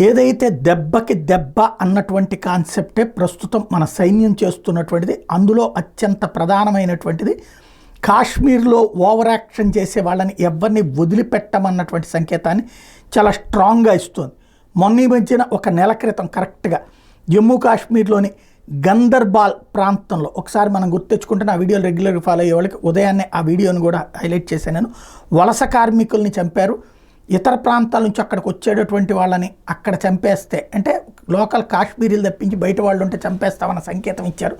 ఏదైతే దెబ్బకి దెబ్బ అన్నటువంటి కాన్సెప్టే ప్రస్తుతం మన సైన్యం చేస్తున్నటువంటిది. అందులో అత్యంత ప్రధానమైనటువంటిది కాశ్మీర్లో ఓవర్ యాక్షన్ చేసే వాళ్ళని ఎవరిని వదిలిపెట్టమన్నటువంటి సంకేతాన్ని చాలా స్ట్రాంగ్గా ఇస్తుంది. మొన్న ఈ మధ్యన ఒక నెల క్రితం కరెక్ట్గా జమ్మూ కాశ్మీర్లోని గందర్బాల్ ప్రాంతంలో ఒకసారి మనం గుర్తెచ్చుకుంటే ఆ వీడియోలు రెగ్యులర్గా ఫాలో అయ్యే వాళ్ళకి ఉదయాన్నే ఆ వీడియోని కూడా హైలైట్ చేశాను నేను. వలస కార్మికుల్ని చంపారు. ఇతర ప్రాంతాల నుంచి అక్కడికి వచ్చేటటువంటి వాళ్ళని అక్కడ చంపేస్తే, అంటే లోకల్ కాశ్మీరీలు తప్పించి బయట వాళ్ళు ఉంటే చంపేస్తామన్న సంకేతం ఇచ్చారు.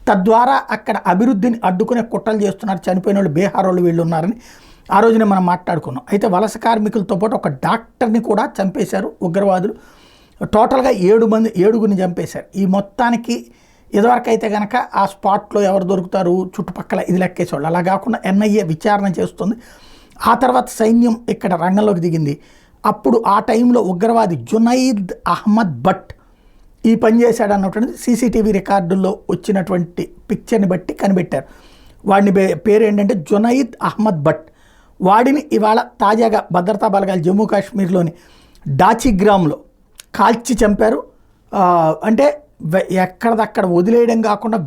తద్వారా అక్కడ అభివృద్ధిని అడ్డుకునే కుట్రలు చేస్తున్నారు. చనిపోయిన వాళ్ళు బీహార్ వాళ్ళు వీళ్ళు ఉన్నారని ఆ రోజునే మనం మాట్లాడుకున్నాం. అయితే వలస కార్మికులతో పాటు ఒక డాక్టర్ని కూడా చంపేశారు ఉగ్రవాదులు. టోటల్గా 7 చంపేశారు. ఈ మొత్తానికి ఇదివరకు అయితే కనుక ఆ స్పాట్లో ఎవరు దొరుకుతారు చుట్టుపక్కల ఇది లెక్కేసేవాళ్ళు. అలా కాకుండా ఎన్ఐఏ విచారణ చేస్తుంది. ఆ తర్వాత సైన్యం ఇక్కడ రంగంలోకి దిగింది. అప్పుడు ఆ టైంలో ఉగ్రవాది జునైద్ అహ్మద్ భట్ ఈ పని చేశాడు అన్నటువంటిది సీసీటీవీ రికార్డుల్లో వచ్చినటువంటి పిక్చర్ని బట్టి కనిపెట్టారు. వాడిని పేరు ఏంటంటే జునైద్ అహ్మద్ భట్. వాడిని ఇవాళ తాజాగా భద్రతా బలగాలు జమ్మూ కాశ్మీర్లోని డాచిగ్రామ్లో కాల్చి చంపారు. అంటే ఎక్కడదక్కడ వదిలేయడం కాకుండా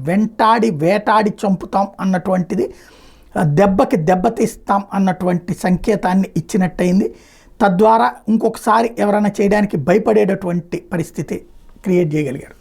వేటాడి చంపుతాం అన్నటువంటిది, దెబ్బకి దెబ్బతీస్తాం అన్నటువంటి సంకేతాన్ని ఇచ్చినట్టయింది. తద్వారా ఇంకొకసారి ఎవరైనా చేయడానికి భయపడేటటువంటి పరిస్థితి క్రియేట్ చేయగలిగారు.